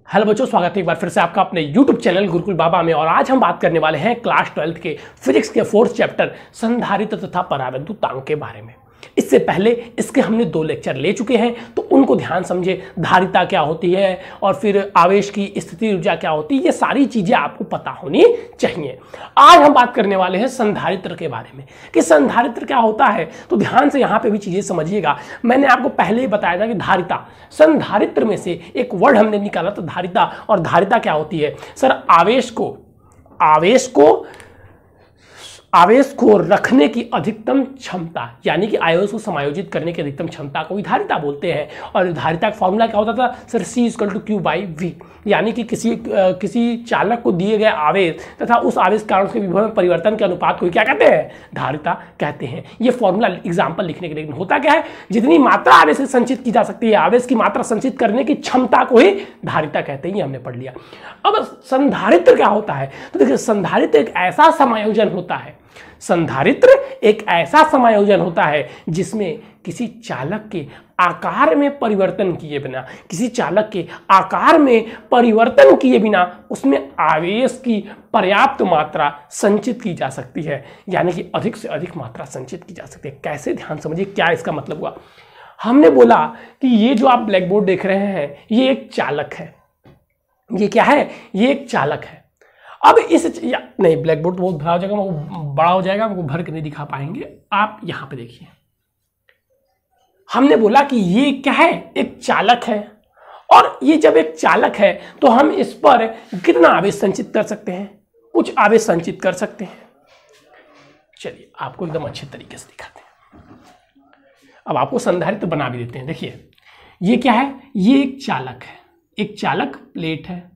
Hello बच्चों, स्वागत है एक बार फिर से आपका अपने YouTube चैनल गुरुकुल बाबा में। और आज हम बात करने वाले हैं क्लास 12 के फिजिक्स के 4th चैप्टर संधारित्र तथा परावैद्युतांक के बारे में। इससे पहले इसके हमने 2 लेक्चर ले चुके हैं, तो उनको ध्यान समझे। धारिता क्या होती है और फिर आवेश की स्थिति ऊर्जा क्या होती है, ये सारी चीजें आपको पता होनी चाहिए। आज हम बात करने वाले हैं संधारित्र के बारे में कि संधारित्र क्या होता है। तो ध्यान से यहाँ पे भी चीजें समझिएगा। मैंने आपको पहले ही बताया था कि धारिता, संधारित्र में से एक वर्ड हमने निकाला था धारिता। और धारिता क्या होती है सर? आवेश को रखने की अधिकतम क्षमता, यानी कि आवेश को समायोजित करने की अधिकतम क्षमता को धारिता बोलते हैं। और धारिता का फॉर्मूला क्या होता था सर? C=Q/V, यानी कि किसी चालक को दिए गए आवेश तथा उस आवेश के कारण उसके विभव में परिवर्तन के अनुपात को क्या कहते हैं? धारिता कहते हैं। ये फॉर्मूला एग्जाम्पल लिखने के लिए होता क्या है? जितनी मात्रा आवेश से संचित की जा सकती है, आवेश की मात्रा संचित करने की क्षमता को ही धारिता कहते हैं। ये हमने पढ़ लिया। अब संधारित्र क्या होता है? तो देखिए, संधारित्र एक ऐसा समायोजन होता है, संधारित्र एक ऐसा समायोजन होता है जिसमें किसी चालक के आकार में परिवर्तन किए बिना, किसी चालक के आकार में परिवर्तन किए बिना उसमें आवेश की पर्याप्त मात्रा संचित की जा सकती है, यानी कि अधिक से अधिक मात्रा संचित की जा सकती है। कैसे? ध्यान समझिए क्या इसका मतलब हुआ। हमने बोला कि ये जो आप ब्लैक बोर्ड देख रहे हैं, ये एक चालक है। ये क्या है? ये एक चालक है। अब नहीं, ब्लैक बोर्ड बहुत बड़ा हो जाएगा, हमको भर के नहीं दिखा पाएंगे। आप यहां पे देखिए, हमने बोला कि ये क्या है? एक चालक है। और ये जब एक चालक है तो हम इस पर कितना आवेश संचित कर सकते हैं? कुछ आवेश संचित कर सकते हैं। चलिए आपको एकदम अच्छे तरीके से दिखाते हैं। अब आपको संधारित्र बना भी देते हैं। देखिए, ये क्या है? ये एक चालक है, एक चालक प्लेट है।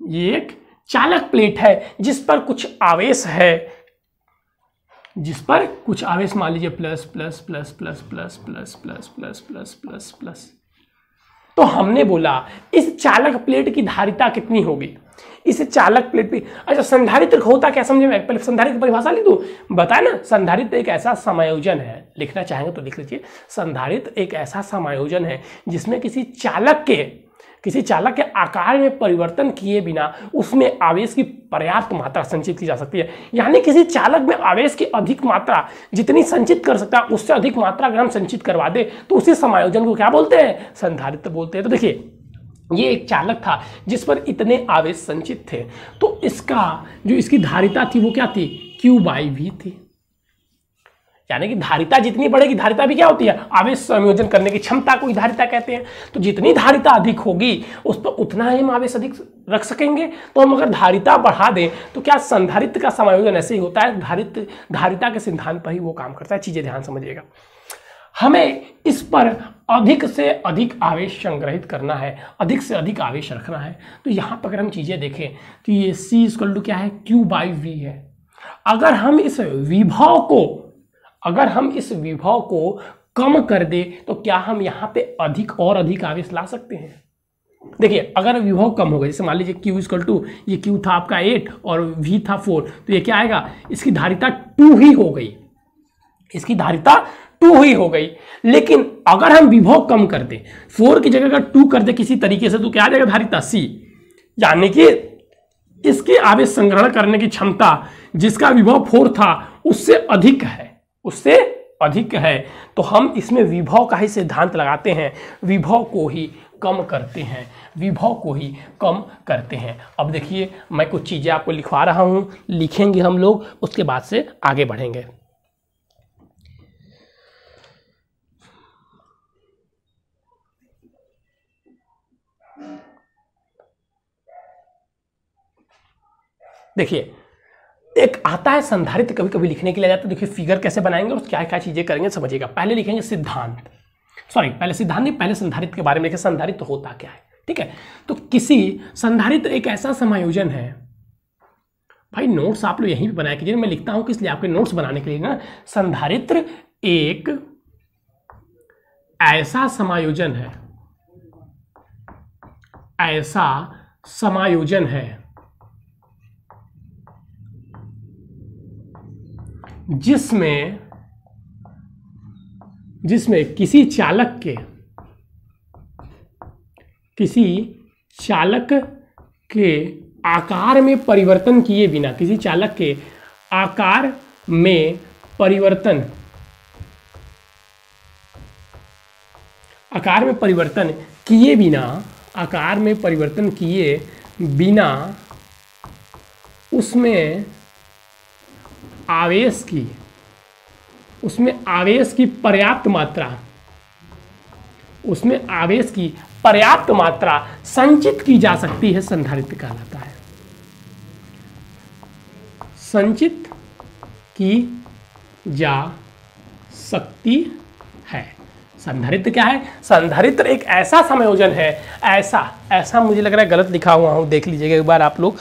ये एक चालक प्लेट है जिस पर कुछ आवेश है, जिस पर कुछ आवेश, मान लीजिए plus plus plus plus plus plus plus plus plus plus plus. तो हमने बोला इस चालक प्लेट की धारिता कितनी होगी? इस चालक प्लेट पे अच्छा, संधारित्र होता क्या समझे? मैं पहले संधारित्र की परिभाषा लिख दूं। बताया ना, संधारित्र एक ऐसा समायोजन है, लिखना चाहेंगे तो लिख लीजिए। संधारित्र एक ऐसा समायोजन है जिसमें किसी चालक के आकार में परिवर्तन किए बिना उसमें आवेश की पर्याप्त मात्रा संचित की जा सकती है। यानी किसी चालक में आवेश की अधिक मात्रा जितनी संचित कर सकता है, उससे अधिक मात्रा अगर हम संचित करवा दे तो उसी समायोजन को क्या बोलते हैं? संधारित्र बोलते हैं। तो देखिए, ये एक चालक था जिस पर इतने आवेश संचित थे, तो इसकी धारिता थी वो क्या थी? Q/V थी। यानी कि धारिता जितनी बढ़ेगी, धारिता भी क्या होती है? आवेश संयोजन करने की क्षमता को धारिता कहते हैं। तो जितनी धारिता अधिक होगी उस पर उतना ही हम आवेश अधिक रख सकेंगे। तो हम अगर धारिता बढ़ा दें तो क्या संधारित्र का समायोजन ऐसे ही होता है? धारिता के सिद्धांत पर ही वो काम करता है। चीजें ध्यान समझिएगा। हमें इस पर अधिक से अधिक आवेश संग्रहित करना है, अधिक से अधिक आवेश रखना है। तो यहां पर अगर हम चीजें देखें तो ये C= क्या है? Q/V है। अगर हम इस विभव को कम कर दे तो क्या हम यहाँ पे अधिक और अधिक आवेश ला सकते हैं? देखिए, अगर विभव कम हो गया, जैसे मान लीजिए ये Q था आपका 8 और V था 4, तो ये क्या आएगा? इसकी धारिता 2 ही हो गई। इसकी धारिता 2 ही हो गई। लेकिन अगर हम विभव कम कर दे, 4 की जगह अगर 2 कर दे किसी तरीके से, तो क्या आ जाएगा? धारिता C। यानी कि इसकी आवेश संग्रहण करने की क्षमता जिसका विभव 4 था उससे अधिक है। तो हम इसमें विभव का ही सिद्धांत लगाते हैं, विभव को ही कम करते हैं। अब देखिए, मैं कुछ चीजें आपको लिखवा रहा हूं, लिखेंगे हम लोग, उसके बाद से आगे बढ़ेंगे। देखिए, एक आता है संधारित्र, कभी कभी लिखने के लिए जाता है। देखिए फिगर कैसे बनाएंगे और क्या क्या चीजें करेंगे समझिएगा। पहले लिखेंगे सिद्धांत, पहले संधारित्र के बारे में लिखें। संधारित्र होता क्या है? ठीक है, तो किसी संधारित्र एक ऐसा समायोजन है। भाई नोट्स आप लोग यहीं पे बनाया कीजिए, मैं लिखता हूं कि इसलिए आपके नोट्स बनाने के लिए ना। संधारित्र एक ऐसा समायोजन है जिसमें किसी चालक किसी चालक के आकार में परिवर्तन किए बिना, किसी चालक के आकार में परिवर्तन किए बिना, आकार में परिवर्तन किए बिना उसमें आवेश की पर्याप्त मात्रा संचित की जा सकती है, संधारित्र कहलाता है। संचित की जा सकती है। संधारित्र क्या है? संधारित्र एक ऐसा संयोजन है, ऐसा मुझे लग रहा है गलत लिखा हुआ हूँ, देख लीजिएगा एक बार आप लोग,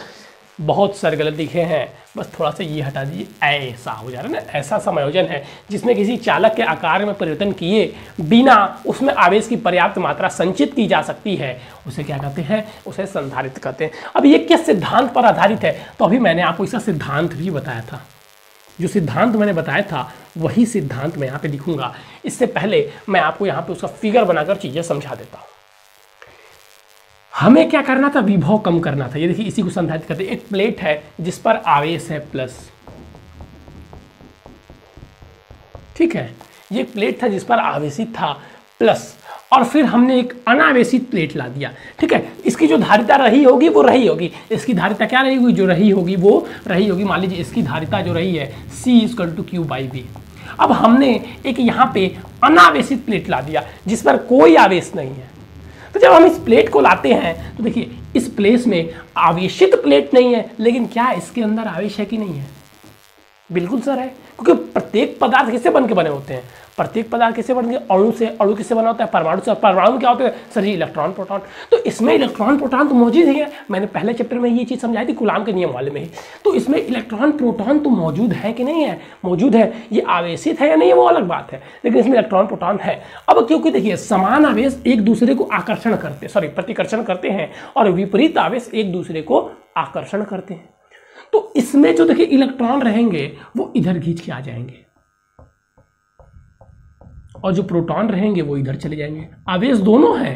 बहुत सारे गलत लिखे हैं, बस थोड़ा सा ये हटा दीजिए, ऐसा हो जा रहा है ना। ऐसा संयोजन है जिसमें किसी चालक के आकार में परिवर्तन किए बिना उसमें आवेश की पर्याप्त मात्रा संचित की जा सकती है, उसे क्या कहते हैं? उसे संधारित्र कहते हैं। अब ये किस सिद्धांत पर आधारित है? तो अभी मैंने आपको इसका सिद्धांत भी बताया था। जो सिद्धांत मैंने बताया था वही सिद्धांत मैं यहाँ पे लिखूंगा। इससे पहले मैं आपको यहाँ पे उसका फिगर बनाकर चीजें समझा देता हूँ। हमें क्या करना था? विभव कम करना था। ये देखिए, इसी को संधारित्र कहते हैं। एक प्लेट है जिस पर आवेश है प्लस, ठीक है, ये प्लेट था जिस पर आवेशित था प्लस, और फिर हमने एक अनावेशित प्लेट ला दिया, ठीक है। इसकी जो धारिता रही होगी वो रही होगी, इसकी धारिता क्या रही होगी? जो रही होगी वो रही होगी। मान लीजिए इसकी धारिता जो रही है C=Q/V। अब हमने एक यहाँ पे अनावेशित प्लेट ला दिया जिस पर कोई आवेश नहीं है। तो जब हम इस प्लेट को लाते हैं तो देखिए, इस प्लेस में आवेशित प्लेट नहीं है, लेकिन क्या इसके अंदर आवेश है कि नहीं है? बिल्कुल सर है, क्योंकि प्रत्येक पदार्थ किससे बन के बने होते हैं? प्रत्येक पदार्थ किससे बन के? अणु से। अणु किससे बना होता है? परमाणु से। परमाणु में क्या होते हैं सर? ये इलेक्ट्रॉन प्रोटॉन। तो इसमें इलेक्ट्रॉन प्रोटॉन तो मौजूद ही है। मैंने पहले चैप्टर में ये चीज़ समझाई थी, कूलाम के नियम वाले में ही। तो इसमें इलेक्ट्रॉन प्रोटॉन तो मौजूद है कि नहीं है? मौजूद है। ये आवेशित है या नहीं है वो अलग बात है, लेकिन इसमें इलेक्ट्रॉन प्रोटॉन है। अब क्योंकि देखिए, समान आवेश एक दूसरे को प्रतिकर्षण करते हैं, और विपरीत आवेश एक दूसरे को आकर्षण करते हैं। तो इसमें जो देखिए इलेक्ट्रॉन रहेंगे वो इधर खींच के आ जाएंगे, और जो प्रोटॉन रहेंगे वो इधर चले जाएंगे। आवेश दोनों है।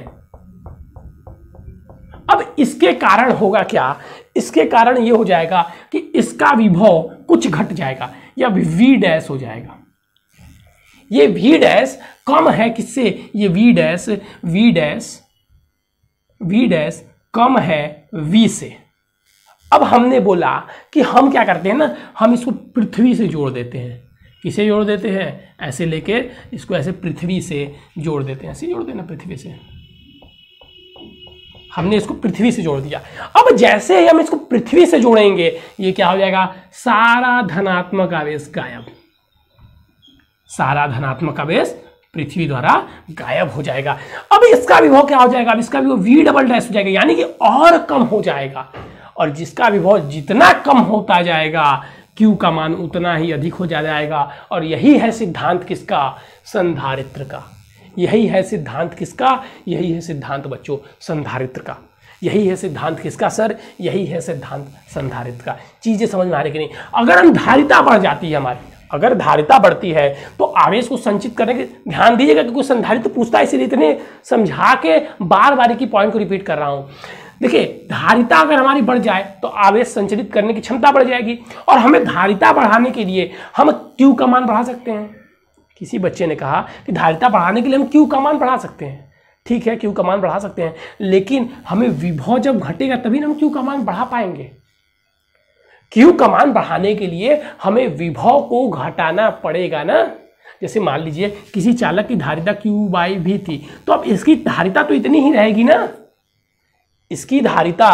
अब इसके कारण होगा क्या? इसके कारण ये हो जाएगा कि इसका विभव कुछ घट जाएगा, या V' हो जाएगा। ये V' कम है किससे? ये V' कम है V से। अब हमने बोला कि हम क्या करते हैं ना, हम इसको पृथ्वी से जोड़ देते हैं। किसे जोड़ देते हैं? ऐसे लेके इसको ऐसे पृथ्वी से जोड़ देते हैं, ऐसे जोड़ देना पृथ्वी से। हमने इसको पृथ्वी से जोड़ दिया। अब जैसे ही हम इसको पृथ्वी से जोड़ेंगे, ये क्या हो जाएगा? सारा धनात्मक आवेश गायब। सारा धनात्मक आवेश पृथ्वी द्वारा गायब हो जाएगा। अब इसका विभव क्या हो जाएगा? अब इसका विभव V" हो जाएगा, यानी कि और कम हो जाएगा। और जिसका विभव जितना कम होता जाएगा, Q का मान उतना ही अधिक हो जाएगा। और यही है सिद्धांत किसका? संधारित्र का। यही है सिद्धांत किसका? यही है सिद्धांत बच्चों संधारित्र का। यही है सिद्धांत किसका सर? यही है सिद्धांत संधारित्र का। चीजें समझ में आ रही कि नहीं? अगर हम धारिता बढ़ जाती है हमारी, अगर धारिता बढ़ती है तो आवेश को संचित करने के ध्यान दीजिएगा, क्योंकि संधारित्र पूछता है, इसलिए इतने समझा के बार बार की पॉइंट को रिपीट कर रहा हूं। देखिए, धारिता अगर हमारी बढ़ जाए तो आवेश संचरित करने की क्षमता बढ़ जाएगी, और हमें धारिता बढ़ाने के लिए हम Q का मान बढ़ा सकते हैं। किसी बच्चे ने कहा कि धारिता बढ़ाने के लिए हम Q का मान बढ़ा सकते हैं। ठीक है, Q का मान बढ़ा सकते हैं, लेकिन हमें विभव जब घटेगा तभी हम Q का मान बढ़ा पाएंगे। Q का मान बढ़ाने के लिए हमें विभव को घटाना पड़ेगा ना। जैसे मान लीजिए किसी चालक की धारिता Q/V थी, तो अब इसकी धारिता तो इतनी ही रहेगी ना, इसकी धारिता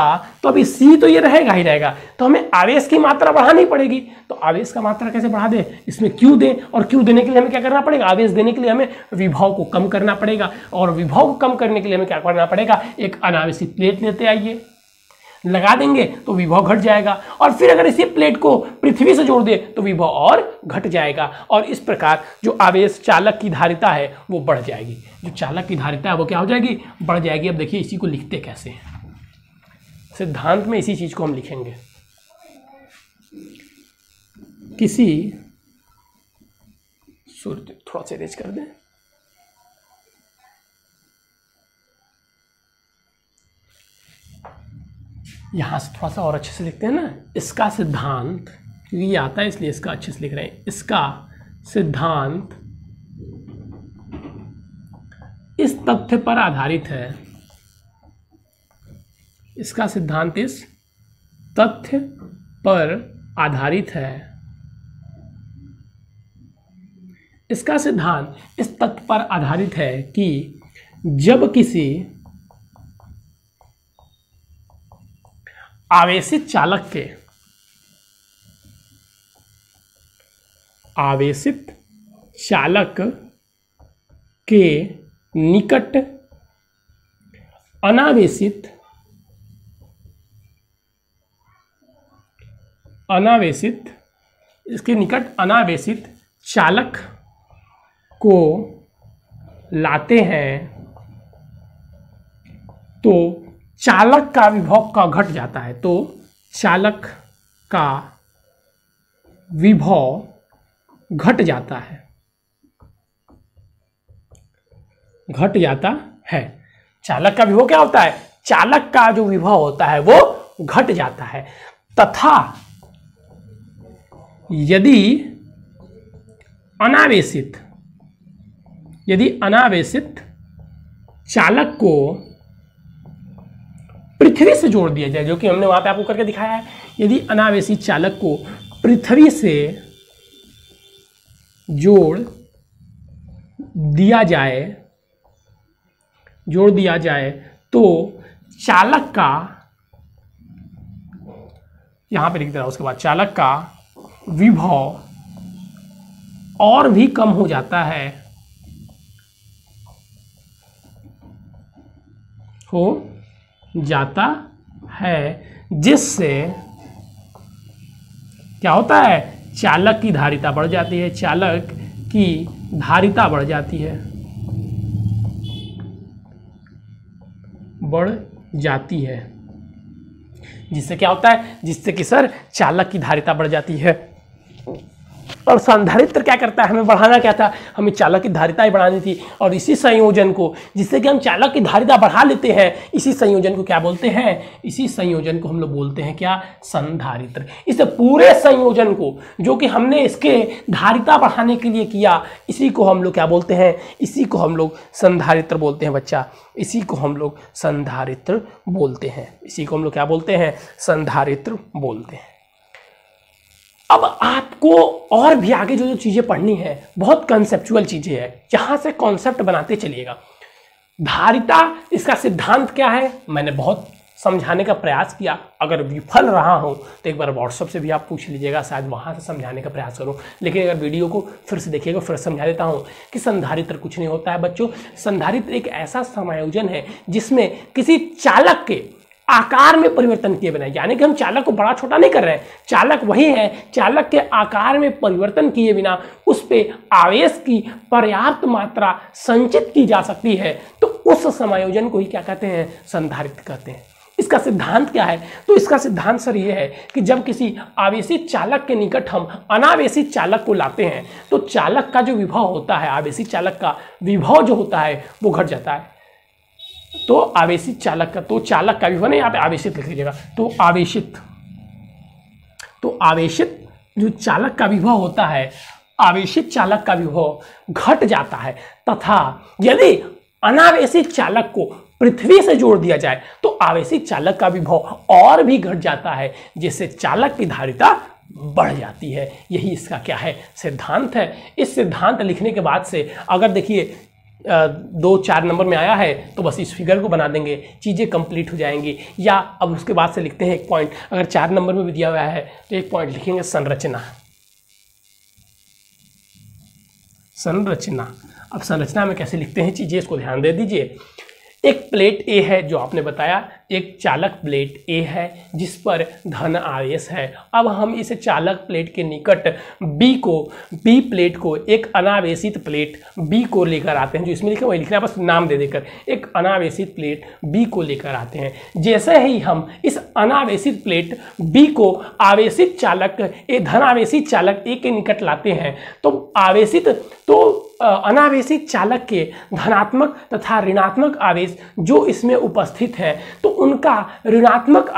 तो अभी C तो ये रहेगा ही रहेगा। तो हमें आवेश की मात्रा बढ़ानी पड़ेगी। तो आवेश का मात्रा कैसे बढ़ा दे? इसमें Q दे, और Q देने के लिए हमें क्या करना पड़ेगा? आवेश देने के लिए हमें विभव को कम करना पड़ेगा, और विभव को कम करने के लिए हमें क्या करना पड़ेगा? एक अनावेशित प्लेट लेते आइए, लगा देंगे तो विभव घट जाएगा। और फिर अगर इसी प्लेट को पृथ्वी से जोड़ दे तो विभव और घट जाएगा, और इस प्रकार जो आवेश चालक की धारिता है वो बढ़ जाएगी। जो चालक की धारिता है वो क्या हो जाएगी? बढ़ जाएगी। अब देखिए इसी को लिखते कैसे हैं, सिद्धांत में इसी चीज को हम लिखेंगे। किसी थोड़ा सा इरेज कर दें। यहां से थोड़ा सा और अच्छे से लिखते हैं ना, इसका सिद्धांत, क्योंकि ये आता है इसलिए इसका अच्छे से लिख रहे हैं। इसका सिद्धांत इस तथ्य पर आधारित है, इसका सिद्धांत इस तथ्य पर आधारित है, इसका सिद्धांत इस तथ्य पर आधारित है कि जब किसी आवेशित चालक के निकट अनावेशित चालक को लाते हैं तो चालक का विभव का घट जाता है, तो चालक का विभव घट जाता है, चालक का विभव क्या होता है, चालक का जो विभव होता है वो घट जाता है। तथा यदि अनावेशित चालक को पृथ्वी से जोड़ दिया जाए, जो कि हमने वहां पे आपको करके दिखाया है, यदि अनावेशित चालक को पृथ्वी से जोड़ दिया जाए तो चालक का, यहां पे लिख दे रहा हूं, उसके बाद चालक का विभव और भी कम हो जाता है, जिससे क्या होता है, चालक की धारिता बढ़ जाती है, चालक की धारिता बढ़ जाती है, जिससे क्या होता है, जिससे कि सर चालक की धारिता बढ़ जाती है। और संधारित्र क्या करता है, हमें बढ़ाना क्या था, हमें चालक की धारिता ही बढ़ानी थी, और इसी संयोजन को, जिससे कि हम चालक की धारिता बढ़ा लेते हैं, इसी संयोजन को क्या बोलते हैं, इसी संयोजन को हम लोग बोलते हैं क्या, संधारित्र। इस पूरे संयोजन को जो कि हमने इसके धारिता बढ़ाने के लिए किया, इसी को हम लोग क्या बोलते हैं, इसी को हम लोग संधारित्र बोलते हैं बच्चा, इसी को हम लोग संधारित्र बोलते हैं, इसी को हम लोग क्या बोलते हैं, संधारित्र बोलते हैं। अब आपको और भी आगे जो चीजें पढ़नी है, बहुत कंसेप्चुअल चीजें हैं, यहां से कॉन्सेप्ट बनाते चलिएगा। धारिता, इसका सिद्धांत क्या है, मैंने बहुत समझाने का प्रयास किया, अगर विफल रहा हूं तो एक बार व्हाट्सएप से भी आप पूछ लीजिएगा, शायद वहां से समझाने का प्रयास करूं। लेकिन अगर वीडियो को फिर से देखिएगा, फिर समझा देता हूं कि संधारित्र कुछ नहीं होता है बच्चों। संधारित्र एक ऐसा समायोजन है जिसमें किसी चालक के आकार में परिवर्तन किए बिना, यानी कि हम चालक को बड़ा छोटा नहीं कर रहे हैं, चालक वही है, चालक के आकार में परिवर्तन किए बिना उस पे आवेश की पर्याप्त मात्रा संचित की जा सकती है, तो उस समायोजन को ही क्या कहते हैं, संधारित्र कहते हैं। इसका सिद्धांत क्या है, तो इसका सिद्धांत सर ये है कि जब किसी आवेशित चालक के निकट हम अनावेशित चालक को लाते हैं तो चालक का जो विभव होता है, आवेशित चालक का विभव जो होता है वो घट जाता है। तो आवेशित चालक का, तो चालक का विभव नहीं, यहाँ पे आवेशित लिख लीजिएगा, तो आवेशित जो चालक का विभव होता है, आवेशित चालक का विभव घट जाता है। तथा यदि अनावेशित चालक को पृथ्वी से जोड़ दिया जाए तो आवेशित चालक का विभव और भी घट जाता है, जिससे चालक की धारिता बढ़ जाती है। यही इसका क्या है, सिद्धांत है। इस सिद्धांत लिखने के बाद से अगर देखिए 2-4 नंबर में आया है तो बस इस फिगर को बना देंगे, चीज़ें कंप्लीट हो जाएंगी। या अब उसके बाद से लिखते हैं एक पॉइंट, अगर 4 नंबर में भी दिया हुआ है तो एक पॉइंट लिखेंगे संरचना। अब संरचना में कैसे लिखते हैं चीज़ें, इसको ध्यान दे दीजिए। एक प्लेट ए है जो आपने बताया, एक चालक प्लेट ए है जिस पर धन आवेश है। अब हम इस चालक प्लेट के निकट बी प्लेट को, एक अनावेशित प्लेट बी को लेकर आते हैं, जो इसमें लिखा वही लिखना है, बस नाम दे देकर, एक अनावेशित प्लेट बी को लेकर आते हैं। जैसे ही हम इस अनावेशित प्लेट बी को आवेशित चालक धनावेशित चालक ए के निकट लाते हैं तो अनावेशित चालक के धनात्मक तथा ऋणात्मक आवेश जो इसमें उपस्थित है, तो उनका ऋणात्मक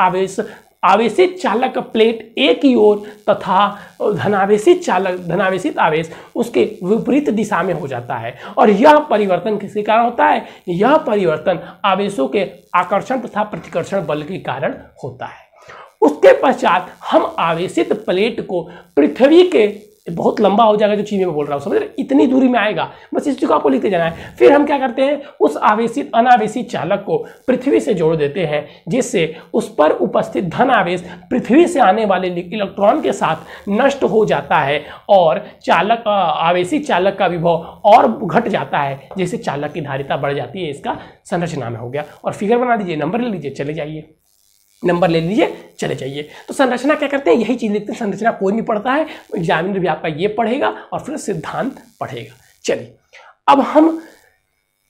आवेशित चालक प्लेट ए की ओर तथा धनावेशित आवेश उसके विपरीत दिशा में हो जाता है। और यह परिवर्तन किसके कारण होता है? यह परिवर्तन आवेशों के आकर्षण तथा प्रतिकर्षण बल के कारण होता है। उसके पश्चात हम आवेशित प्लेट को पृथ्वी के, बहुत लंबा हो जाएगा जो चीज मैं बोल रहा हूँ, समझ रहे, इतनी दूरी में आएगा, बस इस चीज को आपको लिखते जाना है। फिर हम क्या करते हैं, उस आवेशित अनावेशित चालक को पृथ्वी से जोड़ देते हैं, जिससे उस पर उपस्थित धन आवेश पृथ्वी से आने वाले इलेक्ट्रॉन के साथ नष्ट हो जाता है और चालक आवेशित चालक का विभव और घट जाता है, जिससे चालक की धारिता बढ़ जाती है। इसका संरचना में हो गया। और फिगर बना दीजिए, नंबर ले लीजिए, चले जाइए, नंबर ले लीजिए, चले जाइए। तो संरचना क्या करते हैं, यही चीज लिखते हैं। संरचना कोई नहीं पढ़ता है, एग्जामिनर भी आपका ये पढ़ेगा और फिर सिद्धांत पढ़ेगा। चलिए, अब हम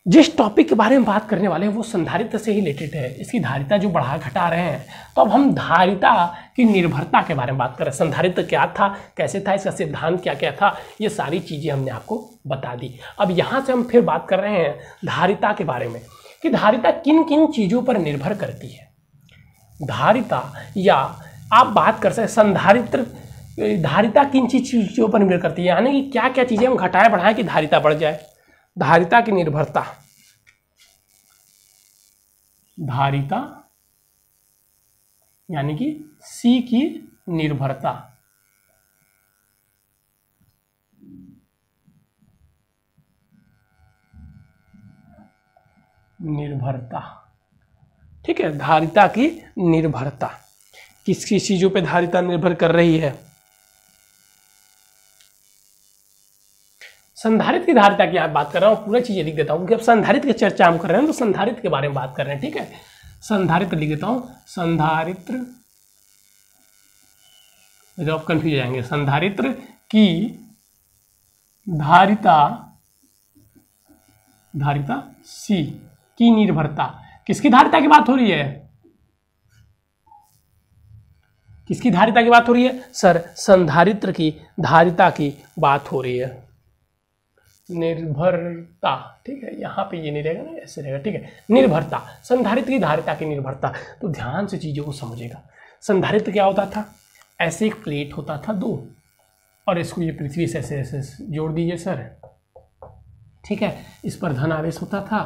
जिस टॉपिक के बारे में बात करने वाले हैं वो संधारित्र से ही रिलेटेड है। इसकी धारिता जो बढ़ा घटा रहे हैं, तो अब हम धारिता की निर्भरता के बारे में बात कर रहे हैं। संधारित्र क्या था, कैसे था, इसका सिद्धांत क्या क्या था, ये सारी चीजें हमने आपको बता दी। अब यहाँ से हम फिर बात कर रहे हैं धारिता के बारे में कि धारिता किन किन चीजों पर निर्भर करती है। धारिता, या आप बात कर सकते हैं संधारित्र, धारिता किन चीजों पर निर्भर करती है, यानी कि क्या क्या चीजें हम घटाएं बढ़ाएं कि धारिता बढ़ जाए। धारिता की निर्भरता, धारिता यानी कि C की निर्भरता, ठीक है। धारिता की निर्भरता किस किस चीजों पे धारिता निर्भर कर रही है। संधारित्र की धारिता की आप बात कर रहा हूं, पूरा चीजें लिख देता हूं क्योंकि अब संधारित्र की चर्चा हम कर रहे हैं तो संधारित्र के बारे में बात कर रहे हैं, ठीक है। संधारित्र लिख देता हूं, संधारित्र, जो आप कंफ्यूज हो जाएंगे, संधारित्र की धारिता C की निर्भरता, किसकी धारिता की बात हो रही है, किसकी धारिता की बात हो रही है सर, संधारित्र की धारिता की बात हो रही है। निर्भरता, ठीक है, यहाँ पे ये नहीं रहेगा ना, ऐसे रहेगा, ठीक है। निर्भरता, संधारित्र की धारिता की निर्भरता, तो ध्यान से चीजों को समझेगा। संधारित्र क्या होता था, ऐसे एक प्लेट होता था दो, और इसको ये पृथ्वी से ऐसे ऐसे जोड़ दीजिए सर, ठीक है। इस पर धन आवेश होता था,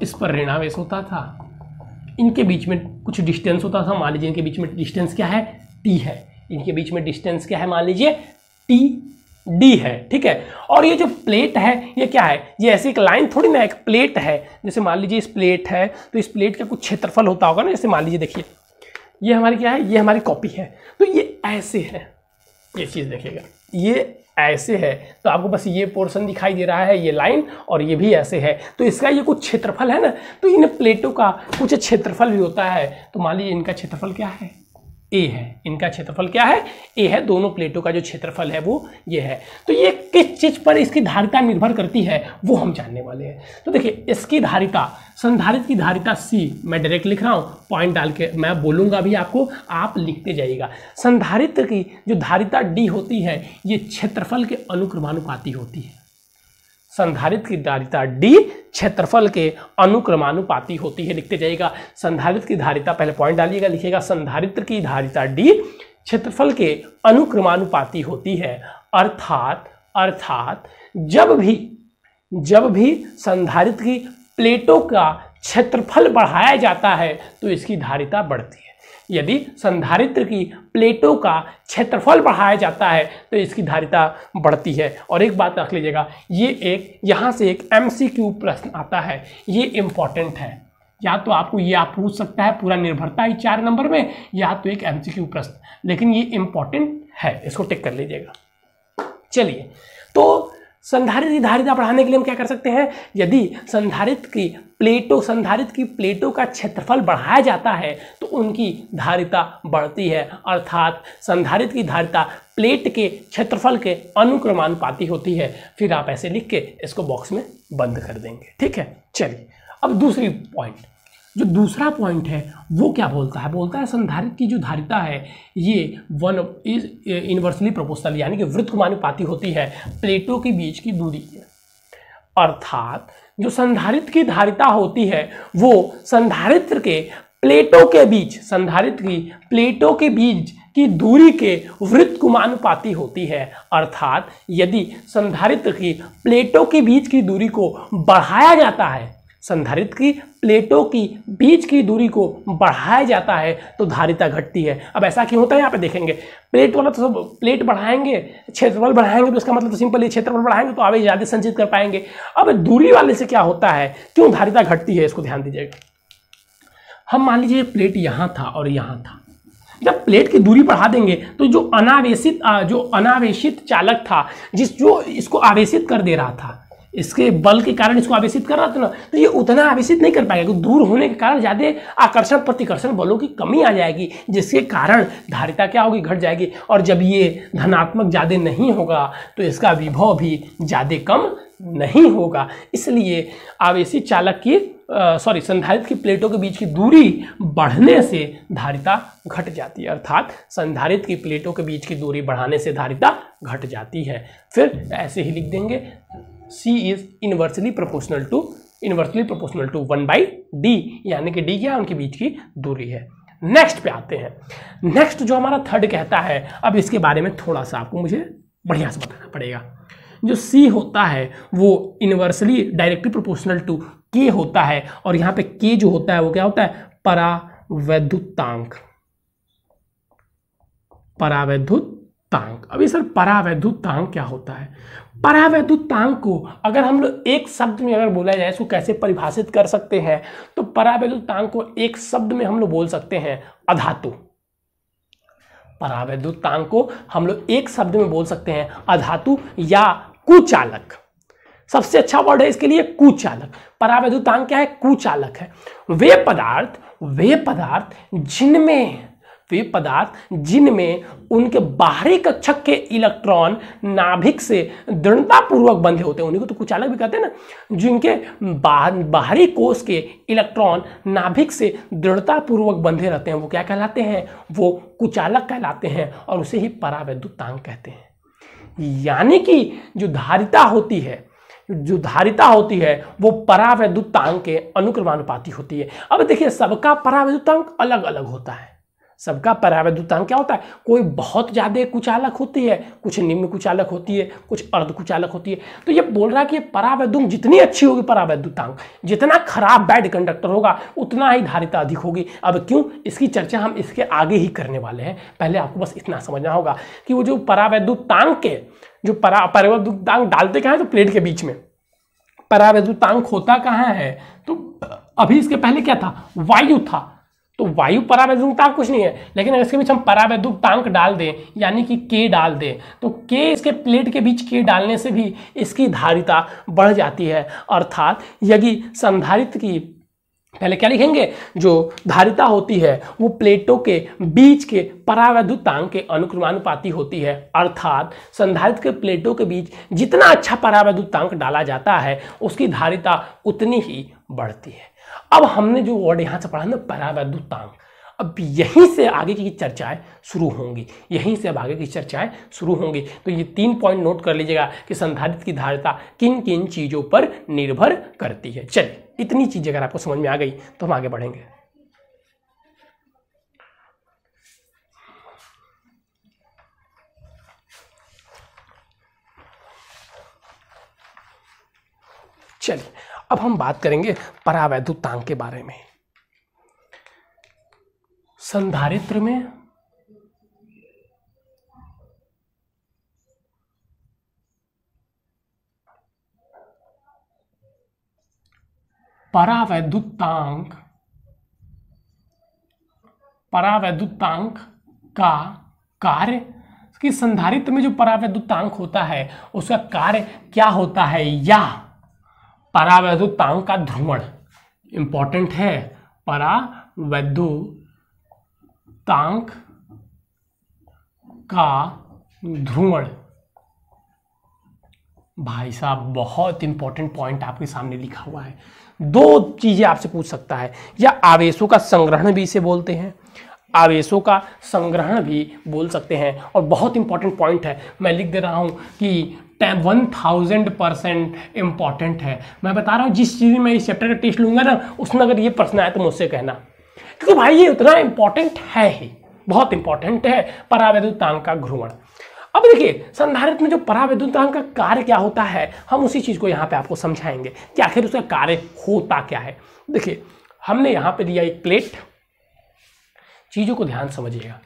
इस पर ऋण आवेश होता था, इनके बीच में कुछ डिस्टेंस होता था, मान लीजिए इनके बीच में डिस्टेंस क्या है, T है, इनके बीच में डिस्टेंस क्या है, मान लीजिए TD है, ठीक है। और ये जो प्लेट है ये क्या है, ये ऐसी एक लाइन थोड़ी ना, एक प्लेट है, जैसे मान लीजिए इस प्लेट है तो इस प्लेट का कुछ क्षेत्रफल होता होगा ना, जैसे मान लीजिए देखिए ये हमारी क्या है, ये हमारी कॉपी है, तो ये ऐसे है, ये चीज़ देखिएगा, ये ऐसे है, तो आपको बस ये पोर्शन दिखाई दे रहा है, ये लाइन, और ये भी ऐसे है, तो इसका ये कुछ क्षेत्रफल है ना, तो इन प्लेटों का कुछ क्षेत्रफल भी होता है। तो मान लीजिए इनका क्षेत्रफल क्या है, A है, इनका क्षेत्रफल क्या है, A है, दोनों प्लेटों का जो क्षेत्रफल है वो ये है। तो ये किस चीज पर इसकी धारिता निर्भर करती है वो हम जानने वाले हैं। तो देखिए इसकी धारिता, संधारित्र की धारिता C, मैं डायरेक्ट लिख रहा हूँ, पॉइंट डाल के मैं बोलूंगा भी आपको, आप लिखते जाइएगा। संधारित्र की जो धारिता D होती है ये क्षेत्रफल के अनुक्रमानुपाती होती है। संधारित्र की धारिता D क्षेत्रफल के अनुक्रमानुपाती होती है, लिखते जाइएगा। संधारित्र की धारिता, पहले पॉइंट डालिएगा, लिखिएगा संधारित्र की धारिता D क्षेत्रफल के अनुक्रमानुपाती होती है। अर्थात जब भी संधारित्र की प्लेटों का क्षेत्रफल बढ़ाया जाता है तो इसकी धारिता बढ़ती है। यदि संधारित्र की प्लेटों का क्षेत्रफल बढ़ाया जाता है तो इसकी धारिता बढ़ती है। और एक बात रख लीजिएगा, ये एक यहाँ से एक MCQ प्रश्न आता है, ये इंपॉर्टेंट है, या तो आपको ये आप पूछ सकता है पूरा निर्भरता ही 4 नंबर में, या तो एक MCQ प्रश्न, लेकिन ये इंपॉर्टेंट है, इसको टिक कर लीजिएगा। चलिए, तो संधारित्र की धारिता बढ़ाने के लिए हम क्या कर सकते हैं, यदि संधारित्र की प्लेटों का क्षेत्रफल बढ़ाया जाता है तो उनकी धारिता बढ़ती है। अर्थात संधारित्र की धारिता प्लेट के क्षेत्रफल के अनुक्रमानुपाती होती है। फिर आप ऐसे लिख के इसको बॉक्स में बंद कर देंगे, ठीक है। चलिए, अब दूसरा पॉइंट है वो क्या बोलता है, संधारित्र की जो धारिता है ये 1 इज इनवर्सली प्रोपोर्शनल, यानी कि वृत्तक्रमानुपाती होती है प्लेटों के बीच की दूरी के। अर्थात जो संधारित्र की धारिता होती है वो संधारित्र के प्लेटों के बीच, संधारित्र की प्लेटों के बीच की दूरी के वृत्तकुमानुपाती होती है। अर्थात यदि संधारित्र की प्लेटों के बीच की दूरी को बढ़ाया जाता है, संधारित्र की प्लेटों की बीच की दूरी को बढ़ाया जाता है तो धारिता घटती है। अब ऐसा क्यों होता है यहाँ पे देखेंगे। प्लेट वाला तो सब प्लेट बढ़ाएंगे, क्षेत्रफल बढ़ाएंगे तो इसका मतलब तो सिंपल है, क्षेत्रफल बढ़ाएंगे तो आवेश ज्यादा संचित कर पाएंगे। अब दूरी वाले से क्या होता है, क्यों धारिता घटती है, इसको ध्यान दीजिएगा। हम मान लीजिए प्लेट यहाँ था और यहाँ था, जब प्लेट की दूरी बढ़ा देंगे तो जो अनावेशित चालक था, जो इसको आवेशित कर दे रहा था, इसके बल के कारण इसको आवेशित कर रहा था ना, तो ये उतना आवेशित नहीं कर पाएगा। दूर होने के कारण ज्यादा आकर्षण प्रतिकर्षण बलों की कमी आ जाएगी, जिसके कारण धारिता क्या होगी, घट जाएगी। और जब ये धनात्मक ज्यादा नहीं होगा तो इसका विभव भी ज्यादा कम नहीं होगा। इसलिए आवेशित चालक की संधारित्र की प्लेटों के बीच की दूरी बढ़ने से धारिता घट जाती है। अर्थात संधारित्र की प्लेटों के बीच की दूरी बढ़ाने से धारिता घट जाती है। फिर ऐसे ही लिख देंगे C is inversely proportional to 1/d, यानी कि d क्या है, उनके बीच की दूरी है। नेक्स्ट पे आते हैं। नेक्स्ट जो हमारा थर्ड कहता है, अब इसके बारे में थोड़ा सा आपको मुझे बढ़िया से बताना पड़ेगा। जो C होता है वो inversely directly proportional to K होता है, और यहाँ पे K जो होता है वो क्या होता है, परावैद्युतांक। परावैद्युतांक। अभी सर परावैद्युतांक क्या होता है? परावैद्युतांक को अगर हम लोग एक शब्द में अगर बोला जाए, इसको कैसे परिभाषित कर सकते हैं, तो परावैद्युतांक को एक शब्द में हम लोग बोल सकते हैं अधातु। परावैद्युतांक को हम लोग एक शब्द में बोल सकते हैं अधातु या कुचालक। सबसे अच्छा वर्ड है इसके लिए कुचालक। परावैद्युतांक क्या है? कुचालक है। वे पदार्थ जिनमें उनके बाहरी कक्षक के इलेक्ट्रॉन नाभिक से दृढ़तापूर्वक बंधे होते हैं, उन्हीं को तो कुचालक भी कहते हैं ना। जिनके बाहरी कोश के इलेक्ट्रॉन नाभिक से दृढ़तापूर्वक बंधे रहते हैं वो क्या कहलाते हैं? वो कुचालक कहलाते हैं, और उसे ही परावैद्युतांक कहते हैं। यानी कि जो धारिता होती है वो परावैद्युतांक के अनुक्रमानुपाती होती है। अब देखिए सबका परावैद्युतांक अलग अलग होता है। सबका परावैद्युतांक क्या होता है? कोई बहुत ज्यादा कुचालक होती है, कुछ निम्न कुचालक होती है, कुछ अर्ध कुचालक होती है। तो ये बोल रहा है कि परावैद्युतांक जितनी अच्छी होगी परावैद्युतांक, जितना खराब बैड कंडक्टर होगा उतना ही धारिता अधिक होगी। अब क्यों, इसकी चर्चा हम इसके आगे ही करने वाले हैं। पहले आपको बस इतना समझना होगा कि वो जो परावैद्युतांक के जो परावैद्युतांक डालते कहाँ है, तो प्लेट के बीच में। परावैद्युतांक होता कहाँ है? तो अभी इसके पहले क्या था? वायु था। तो वायु परावैद्युतांक कुछ नहीं है, लेकिन अगर इसके बीच हम परावैद्युतांक डाल दें, यानी कि K डाल दें, तो K इसके प्लेट के बीच K डालने से भी इसकी धारिता बढ़ जाती है। अर्थात यदि संधारित्र की, पहले क्या लिखेंगे, जो धारिता होती है वो प्लेटों के बीच के परावैद्युतांक के अनुक्रमानुपाती होती है। अर्थात संधारित्र के प्लेटों के बीच जितना अच्छा परावैद्युतांक डाला जाता है उसकी धारिता उतनी ही बढ़ती है। अब हमने जो वर्ड यहां से पढ़ा ना, परावैद्युतांक, अब यहीं से आगे की चर्चाएं शुरू होंगी। तो ये 3 पॉइंट नोट कर लीजिएगा कि संधारित्र की धारिता किन किन चीजों पर निर्भर करती है। चलिए, इतनी चीजें अगर आपको समझ में आ गई तो हम आगे बढ़ेंगे। चलिए, अब हम बात करेंगे परावैद्युतांक के बारे में। संधारित्र में परावैद्युतांक का कार्य, कि संधारित्र में जो परावैद्युतांक होता है उसका कार्य क्या होता है, या परावैद्युतांक का ध्रुवण इंपॉर्टेंट है। परावैद्युतांक का ध्रुवण, भाई साहब बहुत इंपॉर्टेंट पॉइंट आपके सामने लिखा हुआ है। 2 चीजें आपसे पूछ सकता है, या आवेशों का संग्रहण भी इसे बोलते हैं, आवेशों का संग्रहण भी बोल सकते हैं। और बहुत इंपॉर्टेंट पॉइंट है, मैं लिख दे रहा हूं कि 1000% इंपॉर्टेंट है। मैं बता रहा हूँ जिस चीज़ में मैं इस चैप्टर का टेस्ट लूंगा ना, उसमें अगर ये प्रश्न आया तो मुझसे कहना, क्योंकि भाई ये उतना इंपॉर्टेंट है ही, बहुत इंपॉर्टेंट है परावैद्युतांक का घूर्णन। अब देखिए संधारित्र में जो परावैद्युतांक का कार्य क्या होता है, हम उसी चीज़ को यहाँ पे आपको समझाएंगे कि आखिर उसका कार्य होता क्या है। देखिए हमने यहाँ पे दिया एक प्लेट, चीज़ों को ध्यान समझिएगा।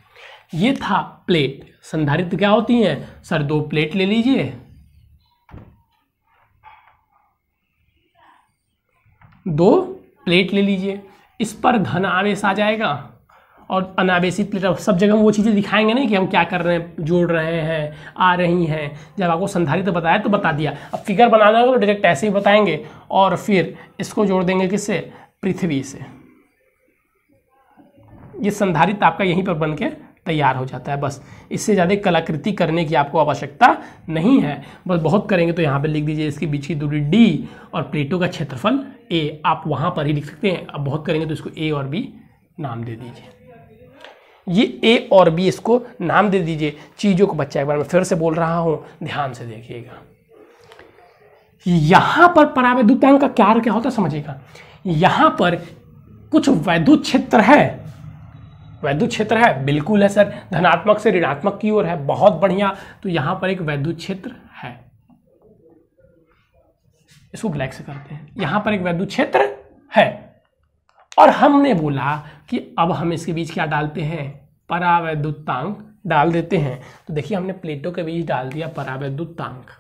ये था प्लेट, संधारित्र क्या होती हैं सर, दो प्लेट ले लीजिए, दो प्लेट ले लीजिए, इस पर धन आवेश आ जाएगा और अनावेशित प्लेट। सब जगह हम वो चीज़ें दिखाएंगे नहीं कि हम क्या कर रहे हैं, जोड़ रहे हैं, आ रही हैं। जब आपको संधारित्र बताया तो बता दिया, अब फिगर बनाना होगा तो डायरेक्ट ऐसे ही बताएंगे और फिर इसको जोड़ देंगे किससे, पृथ्वी से। ये संधारित्र आपका यहीं पर बन के तैयार हो जाता है। बस इससे ज़्यादा कलाकृति करने की आपको आवश्यकता नहीं है, बस बहुत करेंगे तो यहाँ पे लिख दीजिए इसके बीच की दूरी d और प्लेटों का क्षेत्रफल a, आप वहाँ पर ही लिख सकते हैं। अब बहुत करेंगे तो इसको a और b नाम दे दीजिए, ये a और b इसको नाम दे दीजिए। चीज़ों को बच्चा एक बार मैं फिर से बोल रहा हूँ, ध्यान से देखिएगा। यहाँ पर परावैद्युतांक का कार्य क्या होता है समझिएगा। यहाँ पर कुछ वैद्युत क्षेत्र है, वैद्युत क्षेत्र है, बिल्कुल है सर, धनात्मक से ऋणात्मक की ओर है, बहुत बढ़िया। तो यहां पर एक वैद्युत क्षेत्र है, इसको ब्लैक से करते हैं। यहां पर एक वैद्युत क्षेत्र है और हमने बोला कि अब हम इसके बीच क्या डालते हैं, परावैद्युतांक डाल देते हैं। तो देखिए हमने प्लेटों के बीच डाल दिया परावैद्युतांक।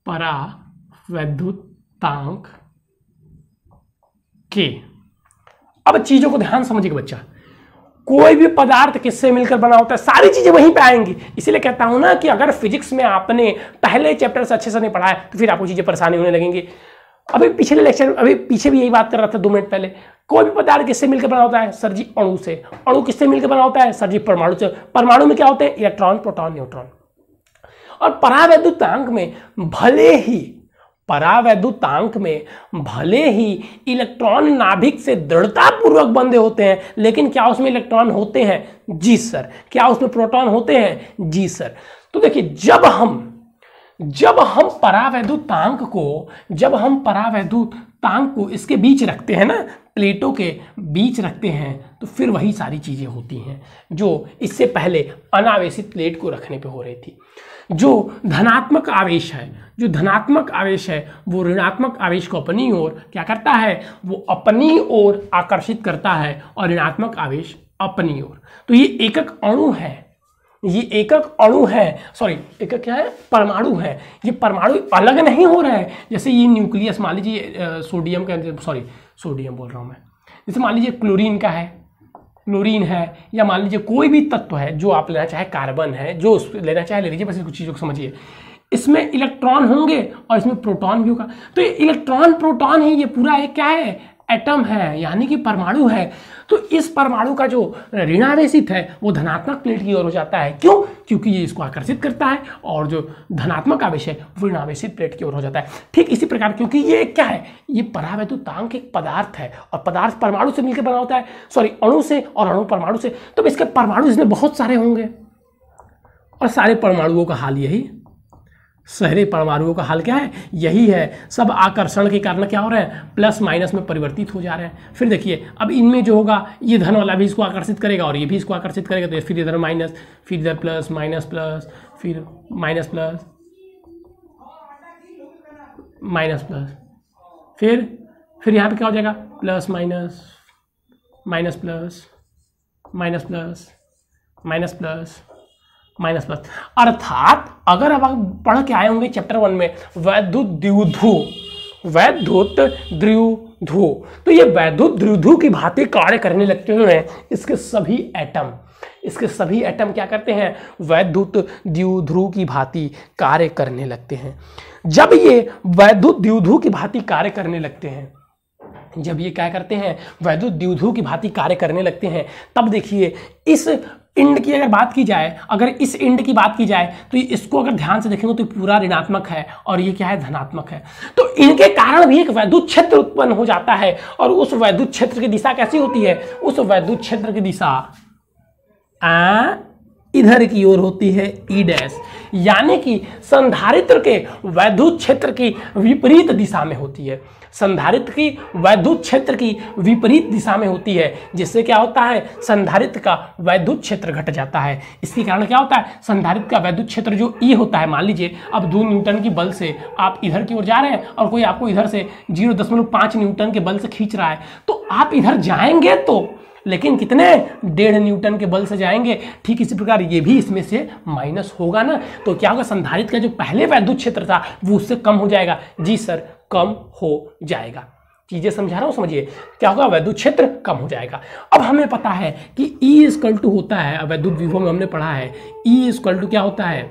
परावैद्युतांक के। अब चीजों को ध्यान समझिएगा बच्चा, कोई भी पदार्थ किससे मिलकर बना होता है, सारी चीजें वहीं पे आएंगी। इसीलिए कहता हूं ना कि अगर फिजिक्स में आपने पहले चैप्टर से अच्छे से नहीं पढ़ा है तो फिर आपको चीजें परेशानी होने लगेंगी। अभी पिछले लेक्चर, अभी पीछे भी यही बात कर रहा था 2 मिनट पहले। कोई भी पदार्थ किससे मिलकर बना होता है सर जी, अणु से। अणु किससे मिलकर बना होता है सर जी, परमाणु से। परमाणु में क्या होते हैं, इलेक्ट्रॉन, प्रोटॉन, न्यूट्रॉन। और परावैद्युतांक में भले ही इलेक्ट्रॉन नाभिक से दृढ़ता पूर्वक बंधे होते हैं, लेकिन क्या उसमें इलेक्ट्रॉन होते हैं, जी सर। क्या उसमें प्रोटॉन होते हैं, जी सर। तो देखिए जब हम परावैद्युतांक को इसके बीच रखते हैं ना, प्लेटों के बीच रखते हैं, तो फिर वही सारी चीजें होती हैं जो इससे पहले अनावेशित प्लेट को रखने पे हो रही थी। जो धनात्मक आवेश है वो ऋणात्मक आवेश को अपनी ओर क्या करता है, वो अपनी ओर आकर्षित करता है और ऋणात्मक आवेश अपनी ओर। तो ये एकक अणु है, सॉरी एकक क्या है, परमाणु है। ये परमाणु अलग नहीं हो रहा है। जैसे ये न्यूक्लियस मान लीजिए सोडियम बोल रहा हूँ मैं, जैसे मान लीजिए क्लोरीन है, या मान लीजिए कोई भी तत्व है जो आप लेना चाहे, कार्बन है, जो लेना चाहे ले लीजिए, बस कुछ चीज़ों को समझिए। इसमें इलेक्ट्रॉन होंगे और इसमें प्रोटॉन भी होगा। तो ये इलेक्ट्रॉन प्रोटॉन है, ये पूरा एक क्या है, एटम है, यानी कि परमाणु है। तो इस परमाणु का जो ऋणावेशित है वो धनात्मक प्लेट की ओर हो जाता है। क्यों? क्योंकि ये इसको आकर्षित करता है, और जो धनात्मक आवेश है वो ऋणावेशित प्लेट की ओर हो जाता है। ठीक इसी प्रकार, क्योंकि ये क्या है, ये परावैद्युतांक एक पदार्थ है, और पदार्थ परमाणु से मिलकर बना होता है, सॉरी अणु से, और अणु परमाणु से। तो इसके परमाणु इसमें बहुत सारे होंगे, और सारे परमाणुओं का हाल यही, सारे परमाणुओं का हाल क्या है, यही है। सब आकर्षण के कारण क्या हो रहे हैं, प्लस माइनस में परिवर्तित हो जा रहे हैं। फिर देखिए अब इनमें जो होगा, ये धन वाला भी इसको आकर्षित करेगा और ये भी इसको आकर्षित करेगा, तो फिर इधर माइनस, फिर इधर प्लस, माइनस प्लस, फिर माइनस प्लस, माइनस प्लस, फिर यहाँ पे क्या हो जाएगा, plus minus, minus plus, minus plus, minus plus, minus plus. अर्थात अगर अब आप पढ़ के आए होंगे चैप्टर 1 में वैद्युत द्विध्रुव, तो ये वैद्युत द्विध्रुव की भांति कार्य करने लगते हैं। इसके सभी एटम क्या करते हैं, वैद्युत द्विध्रुव की भांति कार्य करने लगते हैं। जब ये वैद्युत द्विध्रुव की भांति कार्य करने लगते हैं, जब ये क्या करते हैं, वैद्युत द्विध्रुव की भांति कार्य करने लगते हैं, तब देखिए इस इंड की अगर बात की जाए, अगर इस इंड की बात की जाए तो इसको अगर ध्यान से देखेंगे तो पूरा ऋणात्मक है और ये क्या है, धनात्मक है। तो इनके कारण भी एक वैद्युत क्षेत्र उत्पन्न हो जाता है और उस वैद्युत क्षेत्र की दिशा कैसी होती है, उस वैद्युत क्षेत्र की दिशा इधर की ओर होती है, ई डैश, यानी कि संधारित्र के वैद्युत क्षेत्र की विपरीत दिशा में होती है। संधारित्र की वैद्युत क्षेत्र की विपरीत दिशा में होती है, जिससे क्या होता है, संधारित्र का वैद्युत क्षेत्र घट जाता है। इसके कारण क्या होता है, संधारित्र का वैद्युत क्षेत्र जो ई होता है, मान लीजिए अब 2 न्यूटन की बल से आप इधर की ओर जा रहे हैं और कोई आपको इधर से 0.5 न्यूटन के बल से खींच रहा है, तो आप इधर जाएंगे तो, लेकिन कितने, 1.5 न्यूटन के बल से जाएंगे। ठीक इसी प्रकार ये भी इसमें से माइनस होगा ना, तो क्या होगा, संधारित्र का जो पहले वैद्युत क्षेत्र था वो उससे कम हो जाएगा। जी सर, कम हो जाएगा। चीजें समझा रहा हूं, समझिए क्या होगा, वैद्युत क्षेत्र कम हो जाएगा। अब हमें पता है कि E इक्वल टू होता है, वैद्युत विभव में हमने पढ़ा है E इक्वल टू क्या होता है,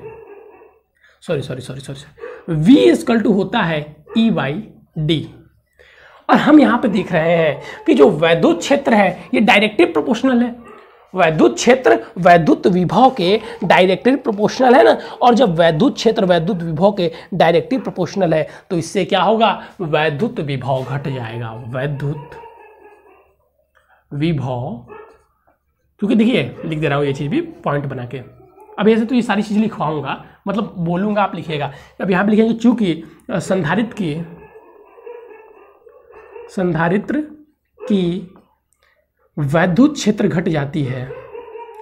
V इक्वल टू होता है E/d। और हम यहां पे देख रहे हैं कि जो वैद्युत क्षेत्र है ये डायरेक्टली प्रोपोर्शनल है। वैद्युत क्षेत्र वैद्युत विभव के डायरेक्टली प्रोपोर्शनल है ना, और जब वैद्युत क्षेत्र वैद्युत विभव के डायरेक्टली प्रोपोर्शनल है तो इससे क्या होगा, वैद्युत विभव घट जाएगा। वैद्युत विभव, क्योंकि देखिए लिख दे रहा हूं ये चीज भी पॉइंट बना के, अब ऐसे तो ये सारी चीजें लिखवाऊंगा, मतलब बोलूंगा आप लिखिएगा। अब यहां पर लिखेंगे चूंकि संधारित्र की वैद्युत क्षेत्र घट जाती है।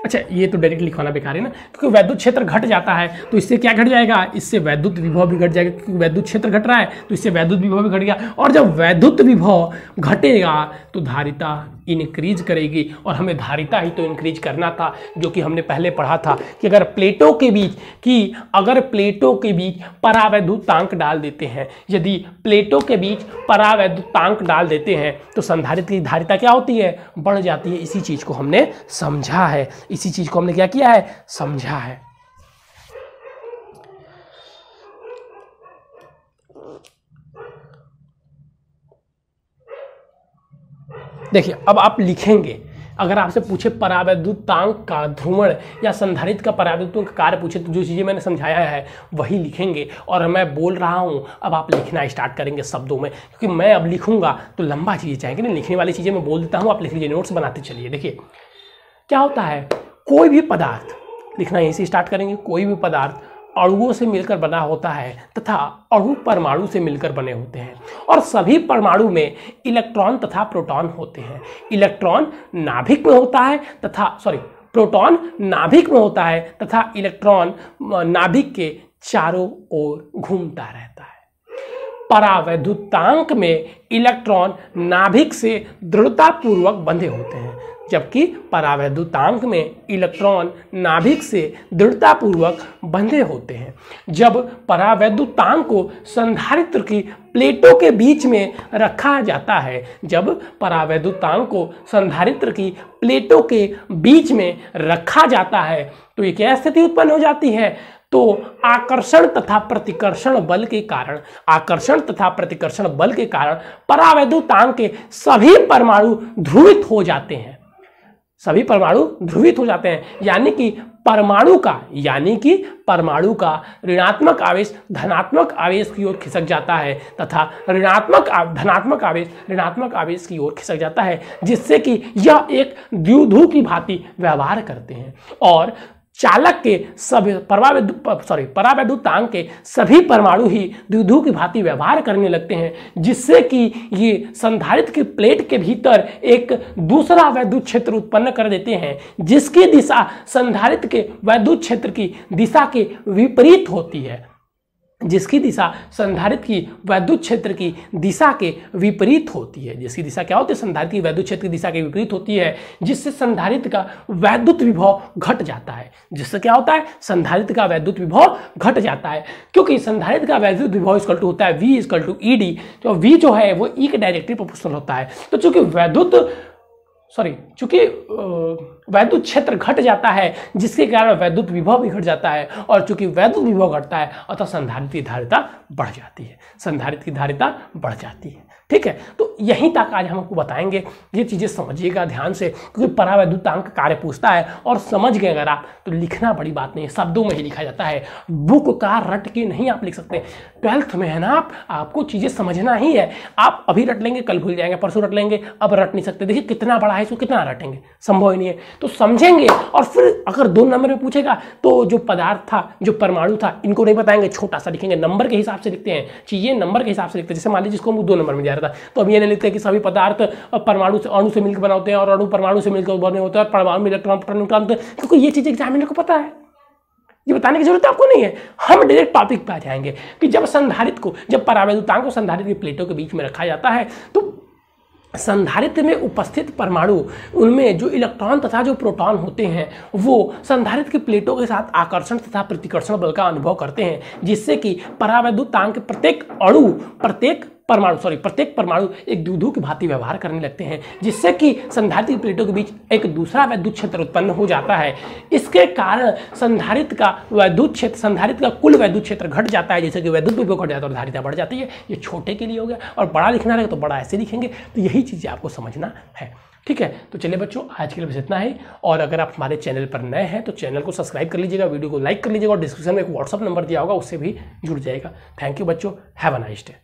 अच्छा, ये तो डायरेक्ट लिखवाना बेकार है ना, क्योंकि वैद्युत क्षेत्र घट जाता है तो इससे क्या घट जाएगा, इससे वैद्युत विभव भी घट जाएगा, क्योंकि वैद्युत क्षेत्र घट रहा है तो इससे वैद्युत विभव भी घट गया। और जब वैद्युत विभव घटेगा तो धारिता इंक्रीज करेगी, और हमें धारिता ही तो इंक्रीज करना था, जो कि हमने पहले पढ़ा था कि अगर प्लेटों के बीच परावैद्युतांक डाल देते हैं, यदि प्लेटों के बीच परावैद्युतांक डाल देते हैं तो संधारित्र की धारिता क्या होती है, बढ़ जाती है। इसी चीज को हमने समझा है, इसी चीज को हमने क्या किया है, समझा है। देखिए अब आप लिखेंगे, अगर आपसे पूछे परावैद्युतांक का ध्रुवण या संधारित्र का परावैद्युतांक का कार्य पूछे, तो जो चीजें मैंने समझाया है वही लिखेंगे। और मैं बोल रहा हूं, अब आप लिखना स्टार्ट करेंगे शब्दों में, क्योंकि मैं अब लिखूंगा तो लंबा चीजें चाहेंगे ना, लिखने वाली चीजें मैं बोल देता हूं, आप लिख लीजिए, नोट्स बनाते चलिए। देखिए क्या होता है, कोई भी पदार्थ, लिखना यहीं से स्टार्ट करेंगे, कोई भी पदार्थ अणुओं से मिलकर बना होता है तथा अणु परमाणु से मिलकर बने होते हैं, और सभी परमाणु में इलेक्ट्रॉन तथा प्रोटॉन होते हैं। इलेक्ट्रॉन नाभिक में होता है तथा प्रोटॉन नाभिक में होता है तथा इलेक्ट्रॉन नाभिक के चारों ओर घूमता रहता है। परावैद्युतांक में इलेक्ट्रॉन नाभिक से दृढ़तापूर्वक बंधे होते हैं, जबकि परावैद्युतांक में इलेक्ट्रॉन नाभिक से दृढ़तापूर्वक बंधे होते हैं। जब परावैद्युतांक को संधारित्र की प्लेटों के बीच में रखा जाता है, जब परावैद्युतांक को संधारित्र की प्लेटों के बीच में रखा जाता है तो ये क्या स्थिति उत्पन्न हो जाती है, तो आकर्षण तथा प्रतिकर्षण बल के कारण परावैद्युतांक के सभी परमाणु ध्रुवित हो जाते हैं। यानी कि परमाणु का ऋणात्मक आवेश धनात्मक आवेश की ओर खिसक जाता है तथा धनात्मक आवेश ऋणात्मक आवेश की ओर खिसक जाता है, जिससे कि यह एक द्विध्रुव की भांति व्यवहार करते हैं। और चालक के सभी परावैद्युतांक के सभी परमाणु ही द्विध्रुव की भांति व्यवहार करने लगते हैं, जिससे कि ये संधारित्र की प्लेट के भीतर एक दूसरा वैद्युत क्षेत्र उत्पन्न कर देते हैं, जिसकी दिशा संधारित्र के वैद्युत क्षेत्र की दिशा के विपरीत होती है। जिसकी दिशा संधारित्र की वैद्युत क्षेत्र की दिशा के विपरीत होती है। जिसकी दिशा क्या होती है, संधारित्र की वैद्युत क्षेत्र की दिशा के विपरीत होती है, जिससे संधारित्र का वैद्युत विभव घट जाता है। जिससे क्या होता है, संधारित्र का वैद्युत विभव घट जाता है, क्योंकि संधारित्र का वैद्युत विभव इक्वल टू होता है V इक्वल टू ED। तो V जो है वो E के डायरेक्टली प्रोपोर्शनल होता है। तो चूंकि वैद्युत क्षेत्र घट जाता है, जिसके कारण वैद्युत विभव भी घट जाता है, और चूंकि वैद्युत विभव घटता है अतः संधारित्र की धारिता बढ़ जाती है। ठीक है, तो यहीं तक आज हम आपको बताएंगे। ये चीज़ें समझिएगा ध्यान से, क्योंकि परावैद्युतांक कार्य पूछता है और समझ गए अगर आप तो लिखना बड़ी बात नहीं है, शब्दों में ही लिखा जाता है, बुक का रट के नहीं आप लिख सकते। 12th में है ना आपको चीज़ें समझना ही है। आप अभी रट लेंगे कल भूल जाएंगे, परसों रट लेंगे, अब रट नहीं सकते। देखिए कितना बड़ा है इसको, कितना रटेंगे, संभव ही नहीं है। तो समझेंगे और फिर अगर 2 नंबर में पूछेगा तो जो पदार्थ था, जो परमाणु था, इनको नहीं बताएंगे, छोटा सा लिखेंगे, नंबर के हिसाब से लिखते हैं चीजें, नंबर के हिसाब से लिखते हैं। जैसे मान लीजिए जिसको हम 2 नंबर में दिया रहा था, तो हम ये नहीं लिखते कि सभी पदार्थ परमाणु से, अणु से मिलकर बना होते हैं और अणु परमाणु से मिलकर बने होते हैं और परमाणु में इलेक्ट्रॉन प्रोटॉन न्यूट्रॉन, क्योंकि ये चीज एग्जामिनर को पता है, ये बताने की जरूरत आपको नहीं है। हम डायरेक्ट टॉपिक पे आ जाएंगे कि जब संधारित्र को, जब परावैद्युतांक को संधारित्र की प्लेटों के बीच में रखा जाता है तो संधारित्र में उपस्थित परमाणु, उनमें जो इलेक्ट्रॉन तथा जो प्रोटॉन होते हैं वो संधारित्र की प्लेटों के साथ आकर्षण तथा प्रतिकर्षण बल का अनुभव करते हैं, जिससे कि परावैद्युतांक प्रत्येक परमाणु एक द्विध्रुव की भांति व्यवहार करने लगते हैं, जिससे कि संधारित्र की प्लेटों के बीच एक दूसरा वैद्युत क्षेत्र उत्पन्न हो जाता है। इसके कारण संधारित्र का वैद्युत क्षेत्र, संधारित्र का कुल वैद्युत क्षेत्र घट जाता है, जैसे कि वैद्युत विभव घट जाता है और धारिता बढ़ जाती है। ये छोटे के लिए हो गया, और बड़ा लिखना रहेगा तो बड़ा ऐसे लिखेंगे। तो यही चीज़ें आपको समझना है, ठीक है। तो चलिए बच्चों, आज के लिए बस इतना ही। और अगर आप हमारे चैनल पर नए हैं तो चैनल को सब्सक्राइब कर लीजिएगा, वीडियो को लाइक कर लीजिएगा और डिस्क्रिप्शन में एक व्हाट्सअप नंबर दिया होगा, उससे भी जुड़ जाएगा। थैंक यू बच्चों, हैव अ नाइस डे।